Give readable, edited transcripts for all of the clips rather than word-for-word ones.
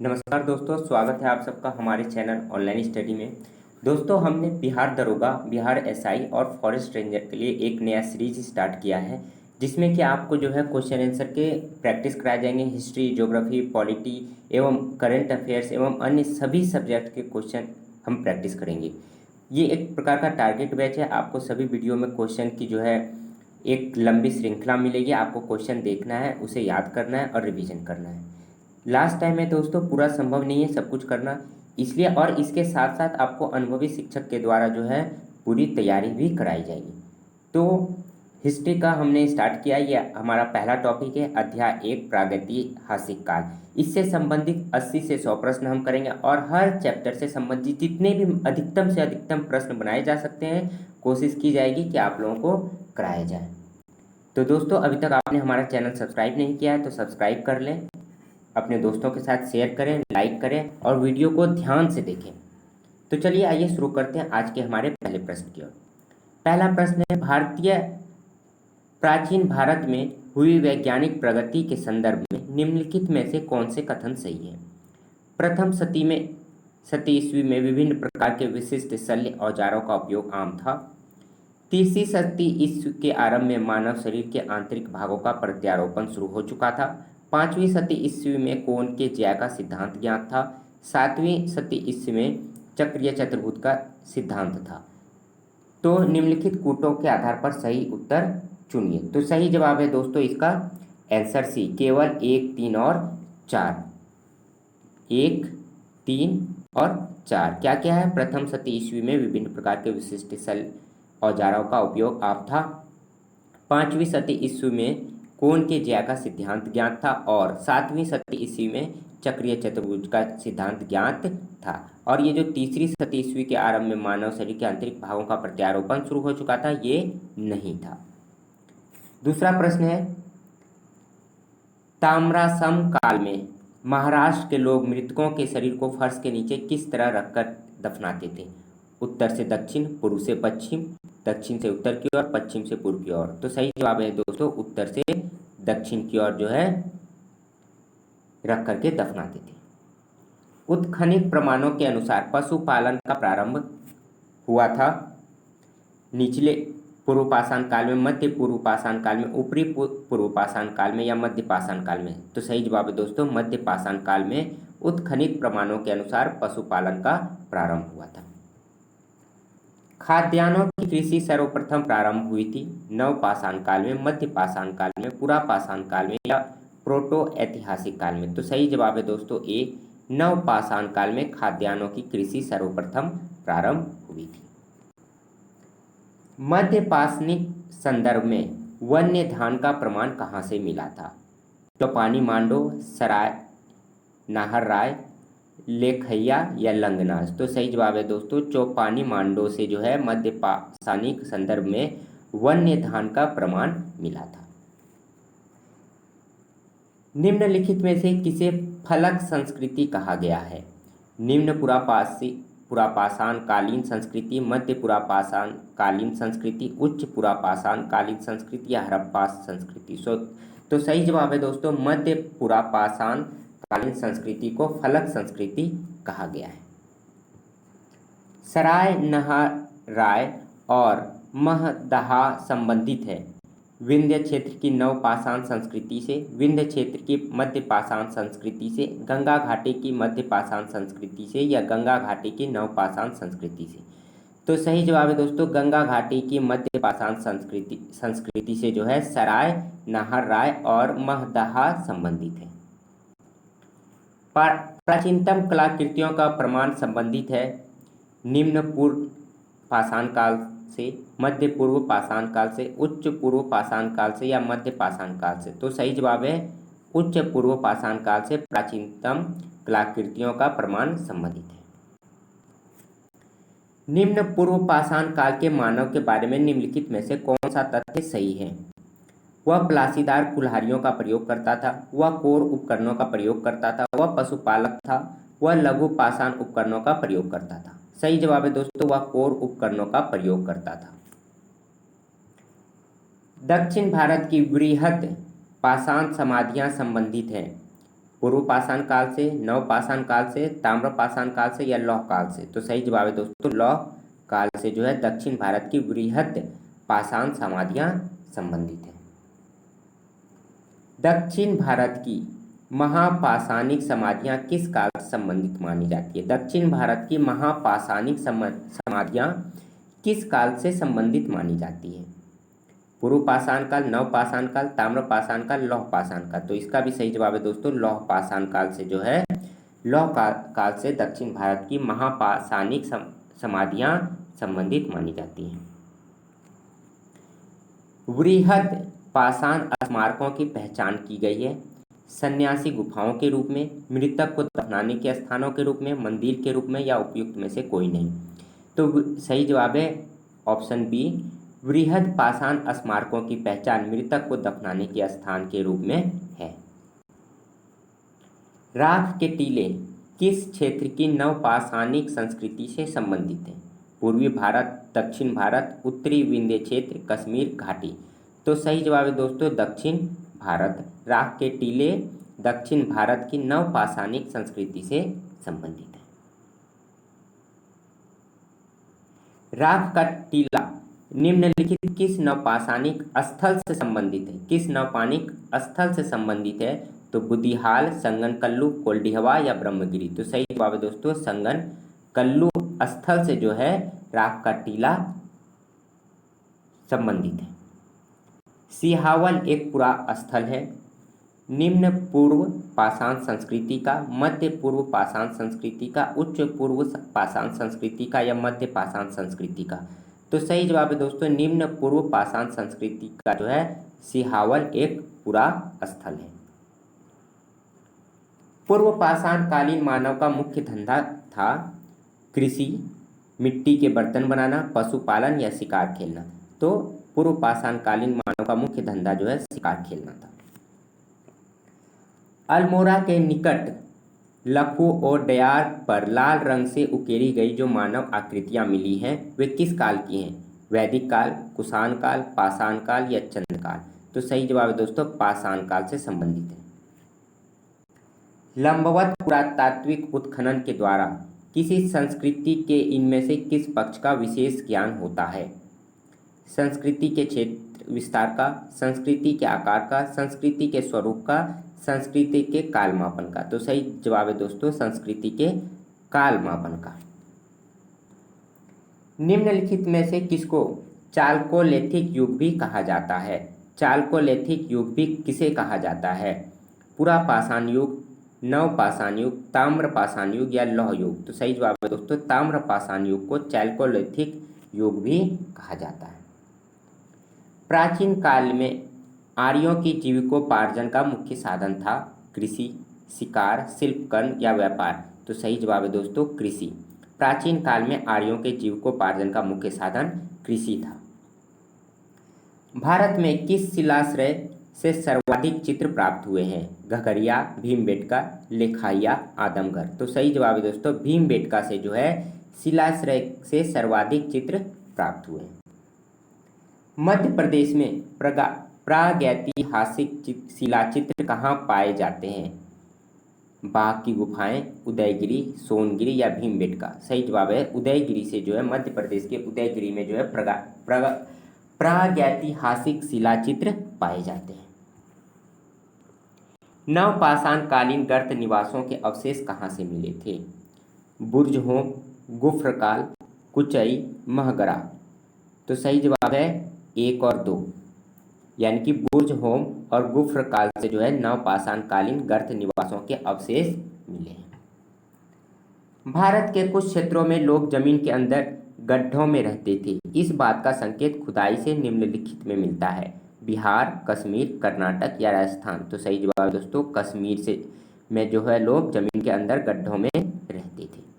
नमस्कार दोस्तों, स्वागत है आप सबका हमारे चैनल ऑनलाइन स्टडी में। दोस्तों, हमने बिहार दरोगा, बिहार एसआई और फॉरेस्ट रेंजर के लिए एक नया सीरीज स्टार्ट किया है, जिसमें कि आपको जो है क्वेश्चन आंसर के प्रैक्टिस कराए जाएंगे। हिस्ट्री, ज्योग्राफी, पॉलिटी एवं करंट अफेयर्स एवं अन्य सभी सब्जेक्ट के क्वेश्चन हम प्रैक्टिस करेंगे। ये एक प्रकार का टारगेट बैच है। आपको सभी वीडियो में क्वेश्चन की जो है एक लंबी श्रृंखला मिलेगी। आपको क्वेश्चन देखना है, उसे याद करना है और रिवीजन करना है। लास्ट टाइम में दोस्तों पूरा संभव नहीं है सब कुछ करना, इसलिए और इसके साथ साथ आपको अनुभवी शिक्षक के द्वारा जो है पूरी तैयारी भी कराई जाएगी। तो हिस्ट्री का हमने स्टार्ट किया। ये हमारा पहला टॉपिक है, अध्याय 1, प्रागैतिहासिक काल। इससे संबंधित 80 से 100 प्रश्न हम करेंगे और हर चैप्टर से संबंधित जितने भी अधिकतम से अधिकतम प्रश्न बनाए जा सकते हैं कोशिश की जाएगी कि आप लोगों को कराया जाए। तो दोस्तों, अभी तक आपने हमारा चैनल सब्सक्राइब नहीं किया है तो सब्सक्राइब कर लें, अपने दोस्तों के साथ शेयर करें, लाइक करें और वीडियो को ध्यान से देखें। तो चलिए आइए शुरू करते हैं आज के हमारे पहले प्रश्न की ओर। पहला प्रश्न है, प्राचीन भारत में हुई वैज्ञानिक प्रगति के संदर्भ में निम्नलिखित में से कौन से कथन सही है? प्रथम सती ईस्वी में विभिन्न प्रकार के विशिष्ट शल्य औजारों का उपयोग आम था। तीसरी सदी ईस्वी के आरंभ में मानव शरीर के आंतरिक भागों का प्रत्यारोपण शुरू हो चुका था। 5वीं सदी ईस्वी में कोण के ज्या का सिद्धांत ज्ञात था। 7वीं सदी ईस्वी में चक्रीय चतुर्भुज का सिद्धांत था। तो निम्नलिखित कूटों के आधार पर सही उत्तर चुनिए। तो सही जवाब है दोस्तों इसका आंसर सी, केवल 1, 3 और 4। 1, 3 और 4 क्या क्या है? प्रथम सदी ईस्वी में विभिन्न प्रकार के विशिष्ट शल्य औजारों का उपयोग आप था। 5वीं सदी ईस्वी में कोण के ज्या का सिद्धांत ज्ञात था और 7वीं सदी ईस्वी में चक्रीय चतुर्भुज का सिद्धांत ज्ञात था। और ये जो तीसरी सदी ईस्वी के आरंभ में मानव शरीर के आंतरिक भागों का प्रत्यारोपण शुरू हो चुका था, ये नहीं था। दूसरा प्रश्न है, ताम्रासम काल में महाराष्ट्र के लोग मृतकों के शरीर को फर्श के नीचे किस तरह रखकर दफनाते थे? उत्तर से दक्षिण, पूर्व से पश्चिम, दक्षिण से उत्तर की ओर, पश्चिम से पूर्व की ओर। तो सही जवाब है दोस्तों उत्तर से दक्षिण की ओर जो है रख करके दफनाते थे। उत्खनित प्रमाणों के अनुसार पशुपालन का प्रारंभ हुआ था निचले पूर्व पाषाण काल में, मध्य पूर्व पाषाण काल में, ऊपरी पूर्व पाषाण काल में या मध्य पाषाण काल में? तो सही जवाब है दोस्तों मध्य पाषाण काल में उत्खनित प्रमाणों के अनुसार पशुपालन का प्रारंभ हुआ था। खाद्यान्नों की कृषि सर्वप्रथम प्रारंभ हुई थी नव पाषाण काल में, मध्य पाषाण काल में, पुरा पाषाण काल में या प्रोटो ऐतिहासिक काल में? तो सही जवाब है दोस्तों ए, नव पाषाण काल में खाद्यान्नों की कृषि सर्वप्रथम प्रारंभ हुई थी। मध्य पाषाणिक संदर्भ में वन्य धान का प्रमाण कहाँ से मिला था? चौपानी मांडो, सराय नाहर राय, लेखैया या लंगनाज? तो सही जवाब है दोस्तों चौपानी मांडो से जो है मध्य पाषाणिक संदर्भ में वन्य धान का प्रमाण मिला था। निम्नलिखित में से किसे फलक संस्कृति कहा गया है? निम्न पुरापाषाण कालीन संस्कृति, मध्य पुरापाषाण कालीन संस्कृति, उच्च पुरापाषाण कालीन संस्कृति या हड़प्पा संस्कृति? तो सही जवाब है दोस्तों मध्य पुरापाषाण कालीन संस्कृति को फलक संस्कृति कहा गया है। सराय नहराय और महदहा संबंधित है विंध्य क्षेत्र की नव पाषाण संस्कृति से, विंध्य क्षेत्र की मध्य पाषाण संस्कृति से, गंगा घाटी की मध्य पाषाण संस्कृति से या गंगा घाटी की नव पाषाण संस्कृति से? तो सही जवाब है दोस्तों गंगा घाटी की मध्य पाषाण संस्कृति से जो है सराय नहराय और महदहा संबंधित है। प्राचीनतम कलाकृतियों का प्रमाण संबंधित है निम्न पूर्व पाषाण काल से, मध्य पूर्व पाषाण काल से, उच्च पूर्व पाषाण काल से या मध्य पाषाण काल से? तो सही जवाब है उच्च पूर्व पाषाण काल से प्राचीनतम कलाकृतियों का प्रमाण संबंधित है। निम्न पूर्व पाषाण काल के मानव के बारे में निम्नलिखित में से कौन सा तथ्य सही है? वह प्लासीदार कुल्हाड़ियों का प्रयोग करता था, वह कोर उपकरणों का प्रयोग करता था, वह पशुपालक था, वह लघु पाषाण उपकरणों का प्रयोग करता था? सही जवाब है दोस्तों वह कोर उपकरणों का प्रयोग करता था। दक्षिण भारत की वृहद पाषाण समाधियां संबंधित हैं पूर्व पाषाण काल से, नव पाषाण काल से, ताम्र पाषाण काल से या लौह काल से? तो सही जवाब है दोस्तों लौह काल से जो है दक्षिण भारत की वृहद पाषाण समाधियां संबंधित है। दक्षिण भारत की महापाषाणिक समाधियां किस काल से संबंधित मानी जाती है? दक्षिण भारत की महापाषाणिक समाधियां किस काल से संबंधित मानी जाती है? पूर्व पाषाण काल, नव पाषाण काल, ताम्र पाषाण काल, लौह पाषाण काल? तो इसका भी सही जवाब है दोस्तों लौह पाषाण काल से जो है लौह काल से दक्षिण भारत की महापाषाणिक समाधियां संबंधित मानी जाती हैं। वृहद पाषाण स्मारकों की पहचान की गई है सन्यासी गुफाओं के रूप में, मृतक को दफनाने के स्थानों के रूप में, मंदिर के रूप में या उपयुक्त में से कोई नहीं। तो सही जवाब है ऑप्शन बी, वृहद पाषाण स्मारकों की पहचान मृतक को दफनाने के स्थान के रूप में है। राख के टीले किस क्षेत्र की नवपाषाणिक संस्कृति से संबंधित है? पूर्वी भारत, दक्षिण भारत, उत्तरी विंध्य क्षेत्र, कश्मीर घाटी? तो सही जवाब है दोस्तों दक्षिण भारत। राख के टीले दक्षिण भारत की नवपाषाणिक संस्कृति से संबंधित है। राख का टीला निम्नलिखित किस नवपाषाणिक स्थल से संबंधित है? किस नवपाषाणिक स्थल से संबंधित है? तो बुदिहाल, संगनकल्लू, कोल्डिहवा या ब्रह्मगिरी? तो सही जवाब है दोस्तों संगनकल्लू स्थल से जो है राख का टीला संबंधित है। सिहावल एक पुरा स्थल है निम्न पूर्व पाषाण संस्कृति का, मध्य पूर्व पाषाण संस्कृति का, उच्च पूर्व पाषाण संस्कृति का या मध्य पाषाण संस्कृति का? तो सही जवाब है दोस्तों निम्न पूर्व पाषाण संस्कृति का जो है सिहावल एक पुरा स्थल है। पूर्व पाषाण कालीन मानव का मुख्य धंधा था कृषि, मिट्टी के बर्तन बनाना, पशुपालन या शिकार खेलना? तो पूर्व पाषाण कालीन मानव का मुख्य धंधा जो है शिकार खेलना था। अल्मोड़ा के निकट लखू और डयार पर लाल रंग से उकेरी गई जो मानव आकृतियां मिली हैं वे किस काल की हैं? वैदिक काल, कुषाण काल, पाषाण काल या चंद्रकाल? तो सही जवाब है दोस्तों पाषाण काल से संबंधित है। लंबवत पुरातात्विक उत्खनन के द्वारा किसी संस्कृति के इनमें से किस पक्ष का विशेष ज्ञान होता है? संस्कृति के क्षेत्र विस्तार का, संस्कृति के आकार का, संस्कृति के स्वरूप का, संस्कृति के कालमापन का? तो सही जवाब है दोस्तों संस्कृति के कालमापन का। निम्नलिखित में से किसको चालकोलिथिक युग भी कहा जाता है? चालकोलिथिक युग भी किसे कहा जाता है? पुरा पाषाण युग, नव पाषाण युग, ताम्र पाषाण युग या लौह युग? तो सही जवाब है दोस्तों ताम्र पाषाण युग को चालकोलिथिक युग भी कहा जाता है। प्राचीन काल में आर्यों की जीविकोपार्जन का मुख्य साधन था कृषि, शिकार, शिल्पकर्म या व्यापार? तो सही जवाब है दोस्तों कृषि। प्राचीन काल में आर्यों के जीविकोपार्जन का मुख्य साधन कृषि था। भारत में किस शिलाश्रय से सर्वाधिक चित्र प्राप्त हुए हैं? घघरिया, भीमबेटका, लेखाइया, आदमगढ़? तो सही जवाब है दोस्तों भीमबेटका से जो है शिलाश्रय से सर्वाधिक चित्र प्राप्त हुए हैं। मध्य प्रदेश में प्रागैतिहासिक शिलाचित्र कहाँ पाए जाते हैं? बाघ की गुफाएं, उदयगिरी, सोनगिरी या भीमबेटका? सही जवाब है उदयगिरी से जो है मध्य प्रदेश के उदयगिरी में जो है प्रागैतिहासिक शिलाचित्र पाए जाते हैं। नवपाषाण कालीन गर्त निवासों के अवशेष कहाँ से मिले थे? बुर्जहोम, गुफ्रकाल, कुचई, महगरा? तो सही जवाब है 1 और 2 यानी कि बुर्जहोम और गुफ्रकाल से जो है नवपाषाण कालीन गर्त निवासों के अवशेष मिले हैं। भारत के कुछ क्षेत्रों में लोग जमीन के अंदर गड्ढों में रहते थे। इस बात का संकेत खुदाई से निम्नलिखित में मिलता है? बिहार, कश्मीर, कर्नाटक या राजस्थान? तो सही जवाब है दोस्तों कश्मीर से में जो है लोग जमीन के अंदर गड्ढों में रहते थे।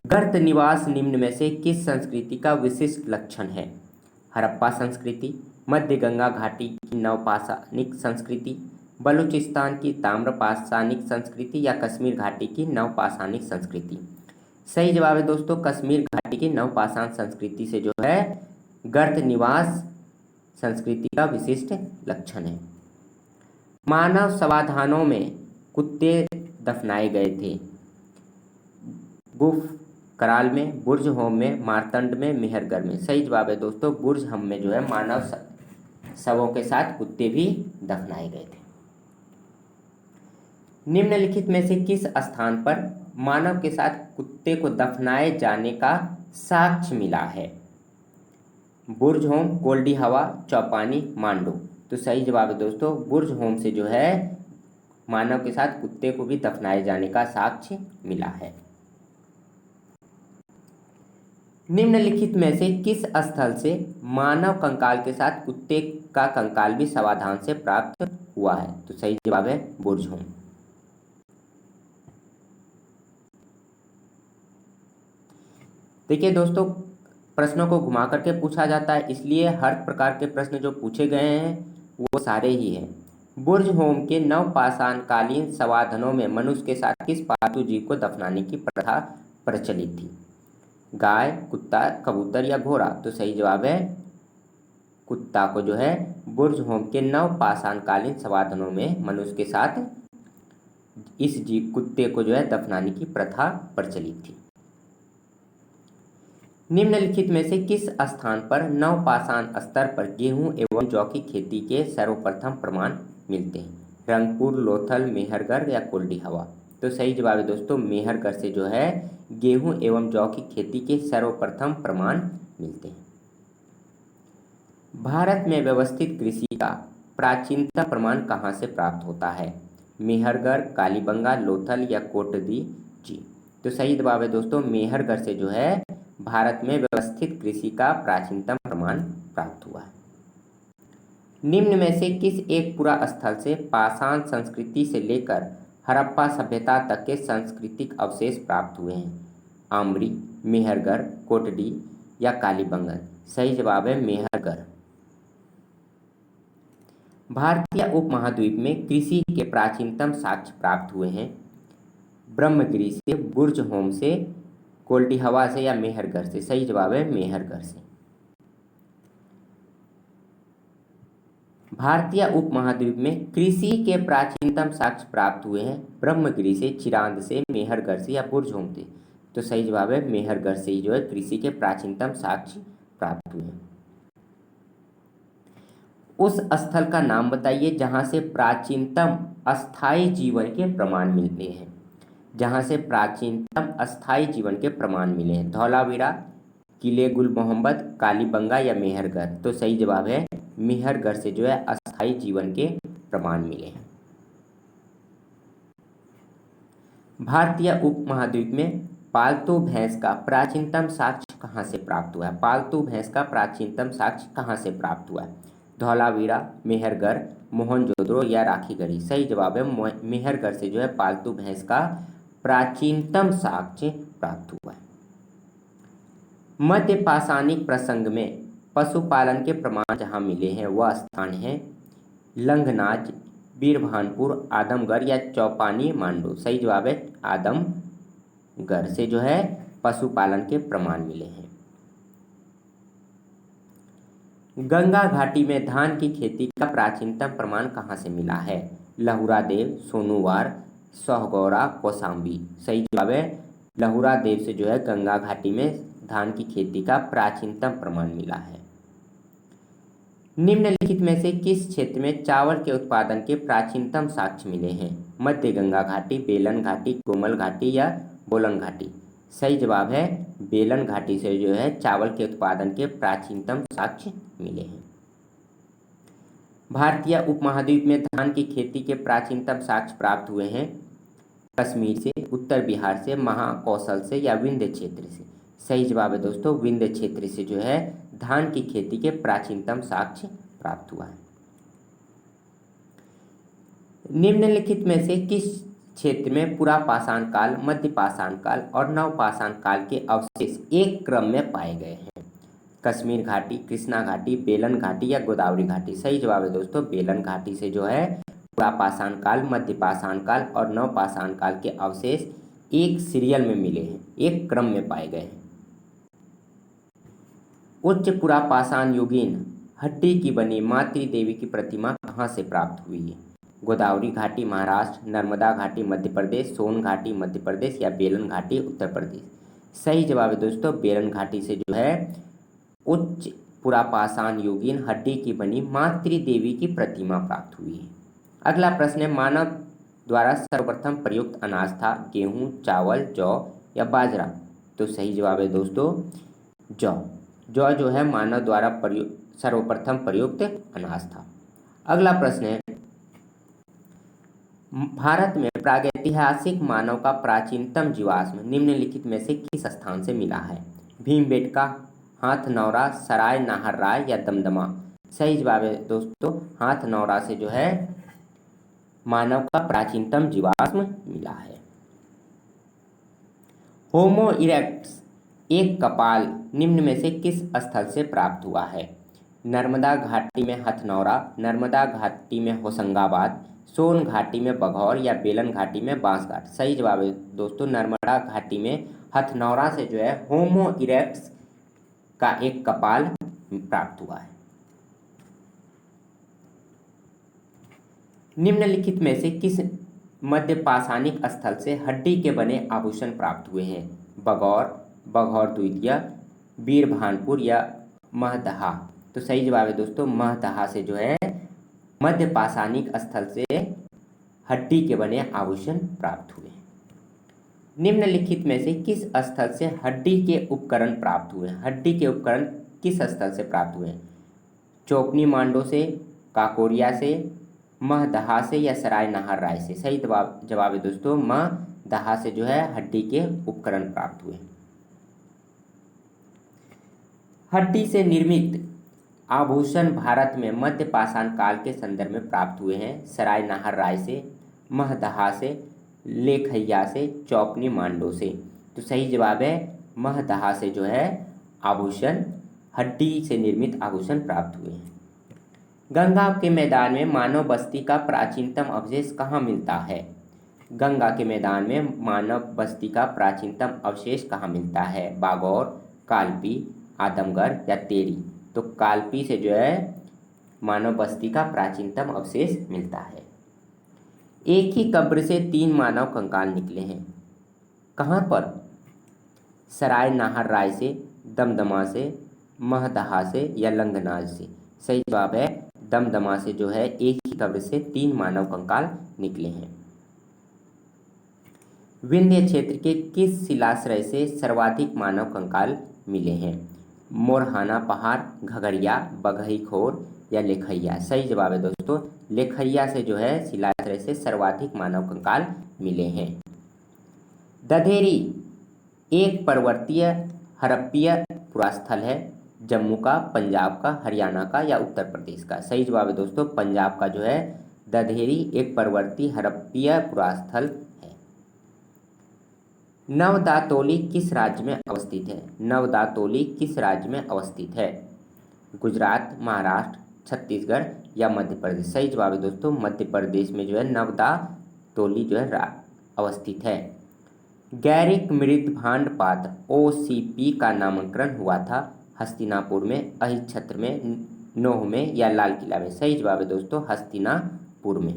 गर्त निवास निम्न में से किस संस्कृति का विशिष्ट लक्षण है? हड़प्पा संस्कृति, मध्य गंगा घाटी की नवपाषाणिक संस्कृति, बलूचिस्तान की ताम्रपाषाणिक संस्कृति या कश्मीर घाटी की नवपाषाणिक संस्कृति? सही जवाब है दोस्तों कश्मीर घाटी की नवपाषाण संस्कृति से जो है गर्त निवास संस्कृति का विशिष्ट लक्षण है। मानव समाधानों में कुत्ते दफनाए गए थे? गुफ कराल में, बुर्ज होम में, मारतंड में, मेहरगढ़ में। सही जवाब है दोस्तों, बुर्ज होम में जो है मानव शवों के साथ कुत्ते भी दफनाए गए थे। निम्नलिखित में से किस स्थान पर मानव के साथ कुत्ते को दफनाए जाने का साक्ष्य मिला है? बुर्ज होम, कोल्डी हवा, चौपानी, मांडू। तो सही जवाब है दोस्तों, बुर्ज होम से जो है मानव के साथ कुत्ते को भी दफनाए जाने का साक्ष्य मिला है। निम्नलिखित में से किस स्थल से मानव कंकाल के साथ कुत्ते का कंकाल भी समाधान से प्राप्त हुआ है? तो सही जवाब है बुर्ज होम। देखिए दोस्तों, प्रश्नों को घुमा करके पूछा जाता है, इसलिए हर प्रकार के प्रश्न जो पूछे गए हैं वो सारे ही हैं। बुर्ज होम के नवपाषाणकालीन समाधानों में मनुष्य के साथ किस पालतू जीव को दफनाने की प्रथा प्रचलित थी? गाय, कुत्ता, कबूतर या घोड़ा? तो सही जवाब है कुत्ता को जो है बुर्ज होम के नवपाषाणकालीन समाधानों में मनुष्य के साथ इस जीव कुत्ते को जो है दफनाने की प्रथा प्रचलित थी। निम्नलिखित में से किस स्थान पर नवपाषाण स्तर पर गेहूं एवं जौ की खेती के सर्वप्रथम प्रमाण मिलते हैं? रंगपुर, लोथल, मेहरगढ़ या कोल्डी हवा? तो सही जवाब है दोस्तों, मेहरगढ़ से जो है गेहूं एवं जौ की खेती के सर्वप्रथम प्रमाण मिलते हैं। भारत में व्यवस्थित कृषि का प्राचीनतम प्रमाण कहाँ से प्राप्त होता है? मेहरगढ़, कालीबंगा, लोथल या कोटदी जी? तो सही जवाब है दोस्तों, मेहरगढ़ से जो है भारत में व्यवस्थित कृषि का प्राचीनतम प्रमाण प्राप्त हुआ है। निम्न में से किस एक पुरा स्थल से पाषाण संस्कृति से लेकर हड़प्पा सभ्यता तक के सांस्कृतिक अवशेष प्राप्त हुए हैं? आमरी, मेहरगढ़, कोटडी या कालीबंगन? सही जवाब है मेहरगढ़। भारतीय उपमहाद्वीप में कृषि के प्राचीनतम साक्ष्य प्राप्त हुए हैं? ब्रह्मगिरी से, बुर्ज होम से, कोल्डी हवा से या मेहरगढ़ से? सही जवाब है मेहरगढ़ से। भारतीय उपमहाद्वीप में कृषि के प्राचीनतम साक्ष्य प्राप्त हुए हैं? ब्रह्मगिरी से, चिरांद से, मेहरगढ़ से या बुर्ज होम से? तो सही जवाब है मेहरगढ़ से ही जो है कृषि के प्राचीनतम साक्ष्य प्राप्त हुए हैं। उस स्थल का नाम बताइए जहां से प्राचीनतम अस्थायी जीवन के प्रमाण मिलते हैं। जहां से प्राचीनतम अस्थायी जीवन के प्रमाण मिले हैं? धौलावीरा, किले गुल मोहम्मद, कालीबंगा या मेहरगढ़? तो सही जवाब है मेहरगढ़ से जो है अस्थायी जीवन के प्रमाण मिले हैं। भारतीय उपमहाद्वीप में पालतू भैंस का प्राचीनतम साक्ष्य कहाँ से प्राप्त हुआ है? पालतू भैंस का प्राचीनतम साक्ष्य कहाँ से प्राप्त हुआ है? धौलावीरा, मेहरगढ़, मोहनजोदड़ो या राखीगढ़ी? सही जवाब है मेहरगढ़ से जो है पालतू भैंस का प्राचीनतम साक्ष्य प्राप्त हुआ है। मध्य पाषाणिक प्रसंग में पशुपालन के प्रमाण जहाँ मिले हैं वह स्थान है लंघनाज, बीरभानपुर, आदमगढ़ या चौपानी, मांडू? सही जवाब है आदमगढ़ से जो है पशुपालन के प्रमाण मिले हैं। गंगा घाटी में धान की खेती का प्राचीनतम प्रमाण कहाँ से मिला है? लहुरा देव, सोनूवार, सोहगौरा, कौसाम्बी? सही जवाब है लहुरा देव से जो है गंगा घाटी में धान की खेती का प्राचीनतम प्रमाण मिला है। निम्नलिखित में से किस क्षेत्र में चावल के उत्पादन के प्राचीनतम साक्ष्य मिले हैं? मध्य गंगा घाटी, बेलन घाटी, कोमल घाटी या बोलन घाटी? सही जवाब है बेलन घाटी से जो है चावल के उत्पादन के प्राचीनतम साक्ष्य मिले हैं। भारतीय उपमहाद्वीप में धान की खेती के प्राचीनतम साक्ष्य प्राप्त हुए हैं? कश्मीर से, उत्तर बिहार से, महाकौशल से या विंध्य क्षेत्र से? सही जवाब है दोस्तों विंध्य क्षेत्र से जो है धान की खेती के प्राचीनतम साक्ष्य प्राप्त हुआ है। निम्नलिखित में से किस क्षेत्र में पुरा पाषाण काल, मध्य पाषाण काल और नवपाषाण काल के अवशेष एक क्रम में पाए गए हैं? कश्मीर घाटी, कृष्णा घाटी, बेलन घाटी या गोदावरी घाटी? सही जवाब है दोस्तों बेलन घाटी से जो है पुरा पाषाण काल, मध्य पाषाण काल और नवपाषाण काल के अवशेष एक सीरियल में मिले हैं, एक क्रम में पाए गए हैं। उच्च पुरापाषाण युगीन हड्डी की बनी मातृ देवी की प्रतिमा कहाँ से प्राप्त हुई है? गोदावरी घाटी महाराष्ट्र, नर्मदा घाटी मध्य प्रदेश, सोन घाटी मध्य प्रदेश या बेलन घाटी उत्तर प्रदेश। सही जवाब है दोस्तों बेलन घाटी से जो है उच्च पुरापाषाण युगीन हड्डी की बनी मातृ देवी की प्रतिमा प्राप्त हुई है। अगला प्रश्न है मानव द्वारा सर्वप्रथम प्रयुक्त अनाज था गेहूं, चावल, जौ या बाजरा। तो सही जवाब है दोस्तों जौ। जौ जो है मानव द्वारा सर्वप्रथम प्रयुक्त अनाज था। अगला प्रश्न है भारत में प्रागैतिहासिक मानव का प्राचीनतम जीवाश्म निम्नलिखित में से किस स्थान से मिला है? भीमबेटका, हाथनौरा, सराय नाहरराय या दमदमा। सही जवाब है दोस्तों हाथनौरा से जो है मानव का प्राचीनतम जीवाश्म मिला है। होमो इरेक्टस एक कपाल निम्न में से किस स्थल से प्राप्त हुआ है? नर्मदा घाटी में हथनौरा, नर्मदा घाटी में होशंगाबाद, सोन घाटी में बघौर या बेलन घाटी में बांसघाट। सही जवाब है दोस्तों नर्मदा घाटी में हथनौरा से जो है होमो इरेक्टस का एक कपाल प्राप्त हुआ है। निम्नलिखित में से किस मध्य पाषाणिक स्थल से हड्डी के बने आभूषण प्राप्त हुए हैं? बगौर, बघौर द्वितीय, वीरभानपुर या महदहा। तो सही जवाब है दोस्तों महदहा से जो है मध्य पाषाणिक स्थल से हड्डी के बने आभूषण प्राप्त हुए। निम्नलिखित में से किस स्थल से हड्डी के उपकरण प्राप्त हुए? हड्डी के उपकरण किस स्थल से प्राप्त हुए? चौपनी मांडो से, काकोरिया से, महदहा से या सराय नाहरराय से। सही जवाब है दोस्तों महदहा से जो है हड्डी के उपकरण प्राप्त हुए। हड्डी से निर्मित आभूषण भारत में मध्य पाषाण काल के संदर्भ में प्राप्त हुए हैं सराय नाहरराय से, महदहा से, लेखैया से, चौपनी मांडो से। तो सही जवाब है महदहा से जो है आभूषण हड्डी से निर्मित आभूषण प्राप्त हुए हैं। गंगा के मैदान में मानव बस्ती का प्राचीनतम अवशेष कहाँ मिलता है? गंगा के मैदान में मानव बस्ती का प्राचीनतम अवशेष कहाँ मिलता है? बागौर, कालपी, आदमगढ़ या तेरी। तो कालपी से जो है मानव बस्ती का प्राचीनतम अवशेष मिलता है। एक ही कब्र से 3 मानव कंकाल निकले हैं कहाँ पर? सराय नाहरराय से, दमदमा से, महदहा से या लंगनाज से। सही जवाब है दमदमा से जो है एक ही कब्र से 3 मानव कंकाल निकले हैं। विंध्य क्षेत्र के किस शिलाश्रय से सर्वाधिक मानव कंकाल मिले हैं? मोरहाना पहाड़, घघरिया, बघईखोर या लेखैया। सही जवाब है दोस्तों लेखैया से जो है शिलाश्रय से सर्वाधिक मानव कंकाल मिले हैं। दधेरी एक पर्वतीय हड़प्पीय पुरास्थल है जम्मू का, पंजाब का, हरियाणा का या उत्तर प्रदेश का। सही जवाब है दोस्तों पंजाब का जो है दधेरी एक पर्वतीय हड़प्पीय पुरास्थल है। नवदातोली किस राज्य में अवस्थित है? नवदातोली किस राज्य में अवस्थित है? गुजरात, महाराष्ट्र, छत्तीसगढ़ या मध्य प्रदेश। सही जवाब है दोस्तों मध्य प्रदेश में जो है नवदातोली जो है अवस्थित है। गैरिक मृदभांड पात्र OCP का नामकरण हुआ था हस्तिनापुर में, अहिच्छत्र में, नोह में या लाल किला में। सही जवाब है दोस्तों हस्तिनापुर में।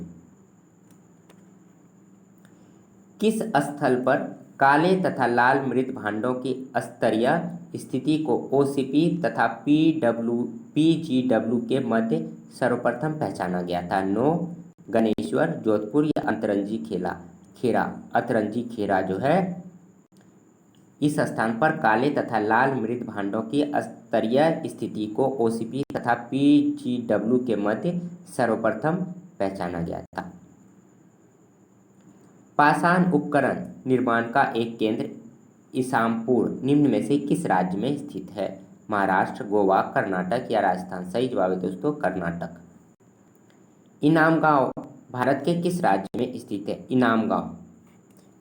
किस स्थल पर काले तथा लाल मृत भांडों की स्तरीय स्थिति को OCP तथा PGW के मध्य सर्वप्रथम पहचाना गया था? नोह, गणेश्वर, जोधपुर या अतरंजी खेरा जो है इस स्थान पर काले तथा लाल मृत भांडों की स्तरीय स्थिति को OCP तथा PGW के मध्य सर्वप्रथम पहचाना गया था। पाषाण उपकरण निर्माण का एक केंद्र इसामपुर निम्न में से किस राज्य में स्थित है? महाराष्ट्र, गोवा, कर्नाटक या राजस्थान। सही जवाब है दोस्तों कर्नाटक। इनाम गांव भारत के किस राज्य में स्थित है? इनाम गांव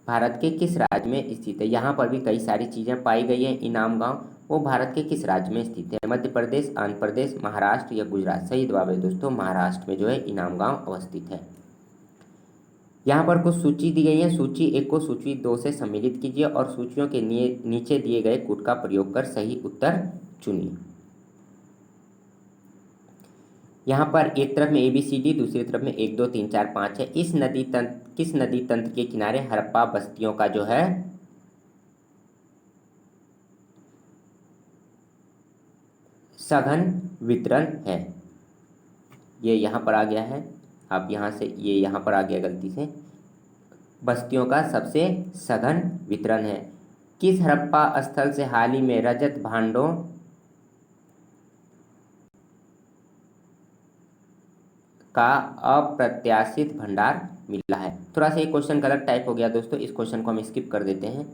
भारत के किस राज्य में स्थित है? यहाँ पर भी कई सारी चीज़ें पाई गई हैं। इनाम गांव वो भारत के किस राज्य में स्थित है? मध्य प्रदेश, आंध्र प्रदेश, महाराष्ट्र या गुजरात। सही जवाब है दोस्तों महाराष्ट्र में जो है इनाम गांव अवस्थित है। यहाँ पर कुछ सूची दी गई है। सूची 1 को सूची 2 से सम्मिलित कीजिए और सूचियों के नीचे दिए गए कूट का प्रयोग कर सही उत्तर चुनिए। यहाँ पर एक तरफ में ABCD, दूसरी तरफ में 1 2 3 4 5 है। इस नदी तंत्र, किस नदी तंत्र के किनारे हड़प्पा बस्तियों का जो है सघन वितरण है? ये यहाँ पर आ गया है, आप यहाँ से, ये यहाँ पर आ गया गलती से, बस्तियों का सबसे सघन वितरण है। किस हड़प्पा स्थल से हाल ही में रजत भांडों का अप्रत्याशित भंडार मिला है? थोड़ा सा ये क्वेश्चन गलत टाइप हो गया दोस्तों, इस क्वेश्चन को हम स्किप कर देते हैं।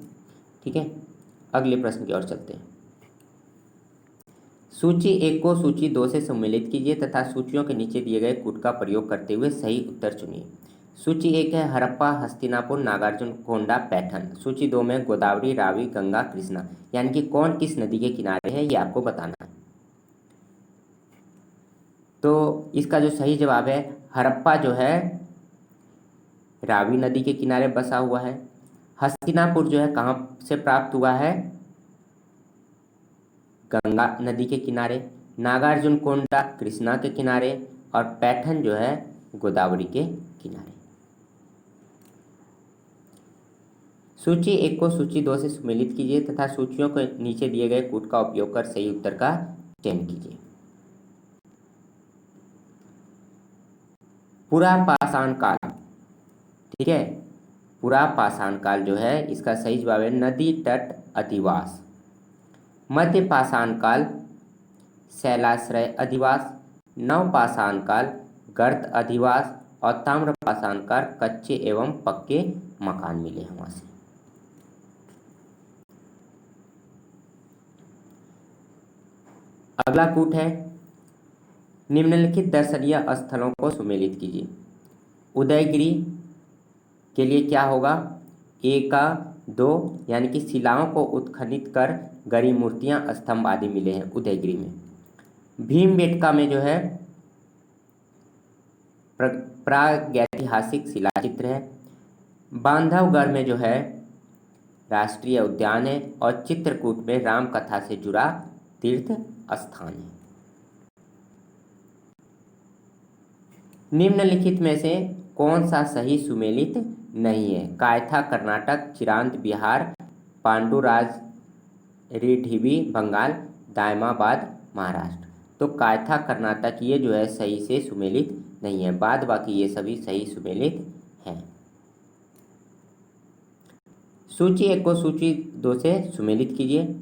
ठीक है, अगले प्रश्न की ओर चलते हैं। सूची 1 को सूची 2 से सम्मिलित कीजिए तथा सूचियों के नीचे दिए गए कूट का प्रयोग करते हुए सही उत्तर चुनिए। सूची 1 है हड़प्पा, हस्तिनापुर, नागार्जुन कोंडा, पैठन। सूची 2 में गोदावरी, रावी, गंगा, कृष्णा। यानी कि कौन किस नदी के किनारे है, ये आपको बताना है। तो इसका जो सही जवाब है, हड़प्पा जो है रावी नदी के किनारे बसा हुआ है। हस्तिनापुर जो है कहाँ से प्राप्त हुआ है? गंगा नदी के किनारे। नागार्जुन कोंडा कृष्णा के किनारे, और पैठन जो है गोदावरी के किनारे। सूची 1 को सूची 2 से सम्मिलित कीजिए तथा सूचियों के नीचे दिए गए कूट का उपयोग कर सही उत्तर का चयन कीजिए। पुरा पाषाण काल, ठीक है, पुरा पाषाण काल जो है इसका सही जवाब है नदी तट अधिवास। मध्य पाषाण काल शैलाश्रय अधिवास, नव पाषाण काल गर्त अधिवास, और ताम्र पाषाण काल कच्चे एवं पक्के मकान मिले हैं वहां से। अगला कूट है, निम्नलिखित दर्शनीय स्थलों को सुमेलित कीजिए। उदयगिरी के लिए क्या होगा? ए का 2, यानी कि शिलाओं को उत्खनित कर गड़ी मूर्तियां, स्तंभ आदि मिले हैं उदयगिरी में। भीमबेटका में जो है प्रागैतिहासिक शिलाचित्र है। बांधवगढ़ में जो है राष्ट्रीय उद्यान है, और चित्रकूट में राम कथा से जुड़ा तीर्थ स्थान है। निम्नलिखित में से कौन सा सही सुमेलित नहीं है? कायथा कर्नाटक, चिरांद बिहार, पांडुराज रिढिबी बंगाल, दायमाबाद महाराष्ट्र। तो कायथा कर्नाटक ये जो है सही से सुमेलित नहीं है, बाद बाकी ये सभी सही सुमेलित हैं। सूची 1 को सूची 2 से सुमेलित कीजिए।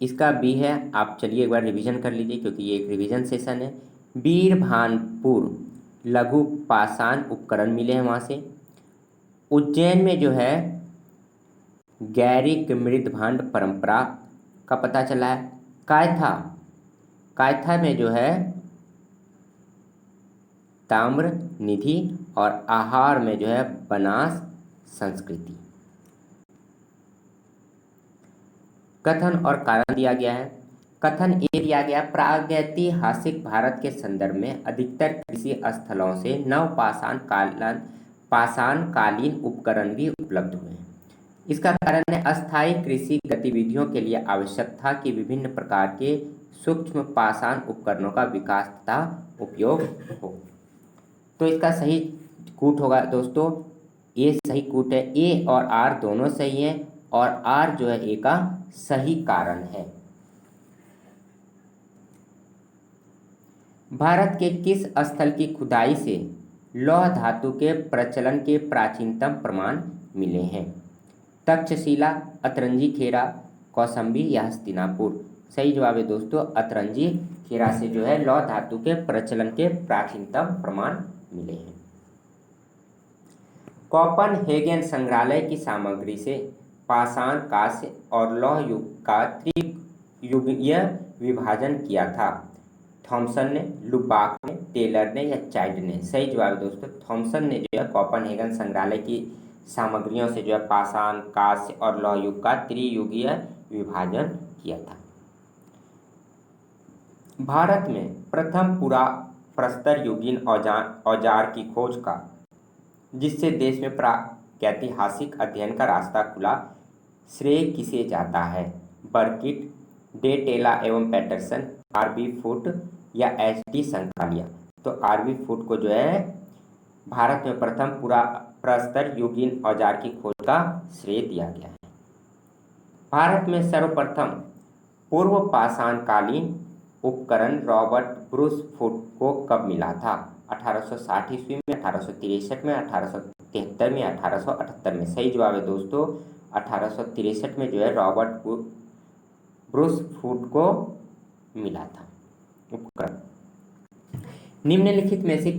इसका बी है, आप चलिए एक बार रिवीजन कर लीजिए क्योंकि ये एक रिवीजन सेशन है। बीरभानपुर लघु पाषाण उपकरण मिले हैं वहाँ से। उज्जैन में जो है गैरिक मृदभांड परंपरा का पता चला है। कायथा में जो है ताम्र निधि, और आहार में जो है बनास संस्कृति। कथन और कारण दिया गया है। कथन ए दिया गया, प्रागैतिहासिक भारत के संदर्भ में अधिकतर कृषि स्थलों से नव पाषाणकालीन उपकरण भी उपलब्ध हुए हैं। इसका कारण है अस्थायी कृषि गतिविधियों के लिए आवश्यक था कि विभिन्न प्रकार के सूक्ष्म पाषाण उपकरणों का विकास तथा उपयोग हो। तो इसका सही कूट होगा दोस्तों, ये सही कूट है। ए और आर दोनों सही है, और आर जो है ए का सही कारण है। भारत के किस स्थल की खुदाई से लौह धातु के प्रचलन के प्राचीनतम प्रमाण मिले हैं? तक्षशिला, अतरंजी खेरा, कौशाम्बी या हस्तिनापुर। सही जवाब है दोस्तों अतरंजी खेरा से जो है लौह धातु के प्रचलन के प्राचीनतम प्रमाण मिले हैं। कोपनहेगन संग्रहालय की सामग्री से पाषाण, कांस्य और लौह युग का त्रियुगीय विभाजन किया था। थॉमसन ने, लुबाक ने, टेलर ने या चाइल्ड ने? सही जवाब है दोस्तों थॉमसन ने जो है कोपनहेगन संग्रहालय की सामग्रियों से जो है पाषाण, कांस्य और लौह युग का त्रियुगीय विभाजन किया था। भारत में प्रथम पूरा प्रस्तर युगीन औजार की खोज का, जिससे देश में प्रागैतिहासिक अध्ययन का रास्ता खुला, श्रेय किसे जाता है? बर्किट, डे टेला एवं पैटरसन, आरबी फुट या एचडी संकालिया। तो आरबी फुट को जो है भारत में प्रथम पूरा प्रस्तर युगीन औजार की खोज का श्रेय दिया गया है। भारत में सर्वप्रथम पूर्व पाषाणकालीन उपकरण रॉबर्ट ब्रूस फुट को कब मिला था? 1860 ईस्वी में, 1863 में, 1873 में, 1878 में। सही जवाब है दोस्तों 1863 में जो है रॉबर्ट ब्रूस फुट को मिला था उपकरण। निम्नलिखित में से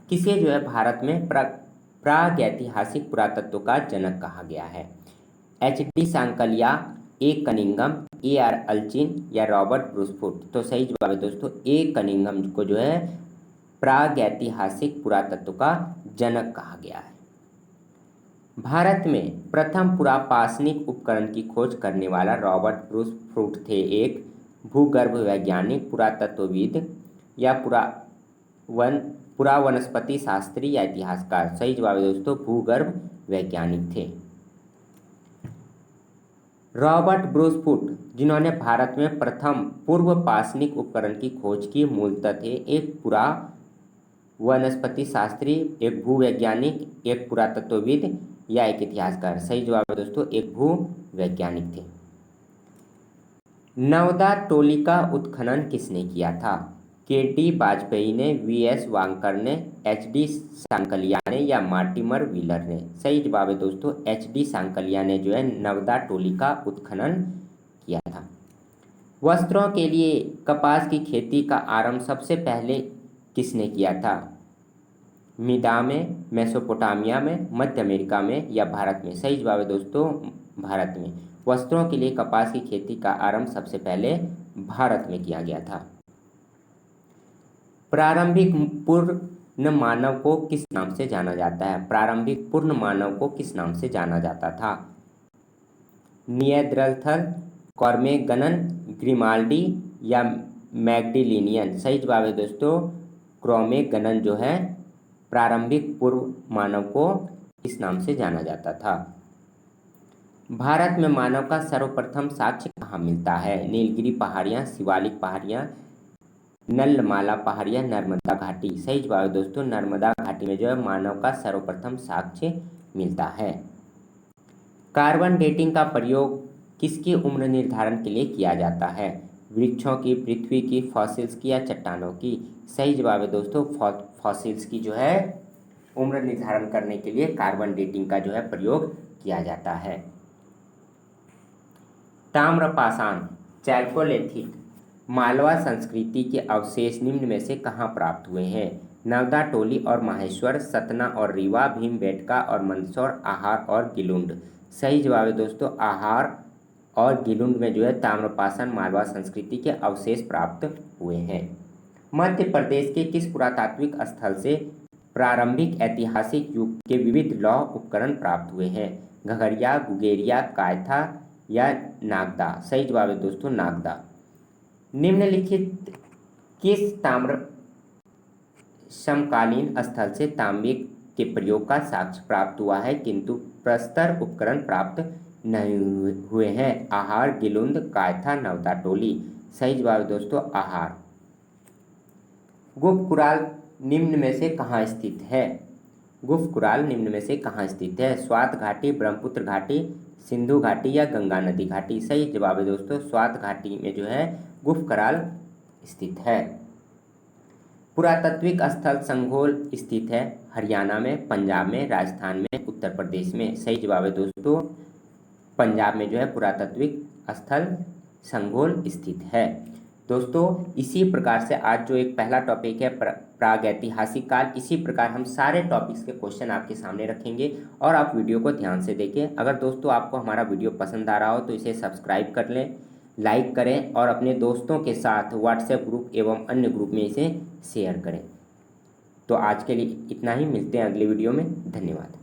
किसे जो है भारत में प्रागैतिहासिक पुरातत्व का जनक कहा गया है? H D. Sankalia, A Cunningham, A R Allchin या रॉबर्ट ब्रूस फुट। तो सही जवाब है दोस्तों ए कनिंघम को जो है प्रागैतिहासिक पुरातत्व का जनक कहा गया है। भारत में प्रथम पुरापाषाणिक उपकरण की खोज करने वाला रॉबर्ट ब्रूस फुट थे। एक भूगर्भ वैज्ञानिक, पुरातत्वविद या पुरावनस्पति शास्त्री या इतिहासकार। सही जवाब है दोस्तों भूगर्भ वैज्ञानिक थे। रॉबर्ट ब्रूस फुट जिन्होंने भारत में प्रथम पूर्व पाषाणिक उपकरण की खोज की मूलतः थे एक पुरावनस्पति शास्त्री, एक भूवैज्ञानिक, एक पुरातत्वविद या एक इतिहासकार। सही जवाब है दोस्तों एक भूवैज्ञानिक थे। नवदा टोली का उत्खनन किसने किया था? के.डी. वाजपेयी ने, वी.एस. वांकर ने, एच.डी. सांकलिया ने या मार्टिमर व्हीलर ने। सही जवाब है दोस्तों एच.डी. सांकलिया ने जो है नवदा टोली का उत्खनन किया था। वस्त्रों के लिए कपास की खेती का आरंभ सबसे पहले किसने किया था? मिदा में, मेसोपोटामिया में, मध्य अमेरिका में या भारत में। सही जवाब है दोस्तों भारत में। वस्त्रों के लिए कपास की खेती का आरंभ सबसे पहले भारत में किया गया था। प्रारंभिक पूर्ण मानव को किस नाम से जाना जाता है? प्रारंभिक पूर्ण मानव को किस नाम से जाना जाता था? निएंडरथल, कॉर्मेगनन, ग्रिमाल्डी या मैग्डिलिनियन। सही जवाब है दोस्तों क्रोमेगनन जो है प्रारंभिक पूर्व मानव को इस नाम से जाना जाता था। भारत में मानव का सर्वप्रथम साक्ष्य कहाँ मिलता है? नीलगिरी पहाड़ियाँ, शिवालिक पहाड़ियाँ, नलमाला पहाड़ियाँ, नर्मदा घाटी। सही जवाब है दोस्तों नर्मदा घाटी में जो है मानव का सर्वप्रथम साक्ष्य मिलता है। कार्बन डेटिंग का प्रयोग किसकी उम्र निर्धारण के लिए किया जाता है? वृक्षों की, पृथ्वी की, फॉसिल्स की या चट्टानों की। सही जवाब है दोस्तों फॉसिल्स की जो है उम्र निर्धारण करने के लिए कार्बन डेटिंग का जो है प्रयोग किया जाता है। ताम्रपाषाण, चैल्कोलिथिक, मालवा संस्कृति के अवशेष निम्न में से कहाँ प्राप्त हुए हैं? नवदा टोली और माहेश्वर, सतना और रीवा, भीमबेटका और मंदसौर, आहार और गिलुंड। सही जवाब है दोस्तों आहार और गिलुंड में जो है ताम्रपाषाण मालवा संस्कृति के अवशेष प्राप्त हुए हैं। मध्य प्रदेश के किस पुरातात्विक स्थल से प्रारंभिक ऐतिहासिक युग के विविध लौह उपकरण प्राप्त हुए हैं? घघरिया, गुगेरिया, कायथा या नागदा। सही जवाब है दोस्तों नागदा। निम्नलिखित किस ताम्र समकालीन स्थल से तांबे के प्रयोग का साक्ष्य प्राप्त हुआ है किंतु प्रस्तर उपकरण प्राप्त नहीं हुए हैं? आहार, गिलुंद, कायथा, नवदा टोली। सही जवाब है दोस्तों आहार। गुफकुराल निम्न में से कहाँ स्थित है? गुफकुराल निम्न में से कहाँ स्थित है? स्वात घाटी, ब्रह्मपुत्र घाटी, सिंधु घाटी या गंगा नदी घाटी। सही जवाब है दोस्तों स्वात घाटी में जो है गुफकुराल स्थित है। पुरातात्विक स्थल संघोल स्थित है हरियाणा में, पंजाब में, राजस्थान में, उत्तर प्रदेश में। सही जवाब है दोस्तों पंजाब में जो है पुरातात्विक स्थल संघोल स्थित है। दोस्तों इसी प्रकार से आज जो एक पहला टॉपिक है प्रागैतिहासिक काल, इसी प्रकार हम सारे टॉपिक्स के क्वेश्चन आपके सामने रखेंगे और आप वीडियो को ध्यान से देखें। अगर दोस्तों आपको हमारा वीडियो पसंद आ रहा हो तो इसे सब्सक्राइब कर लें, लाइक करें और अपने दोस्तों के साथ व्हाट्सएप ग्रुप एवं अन्य ग्रुप में इसे शेयर करें। तो आज के लिए इतना ही, मिलते हैं अगले वीडियो में। धन्यवाद।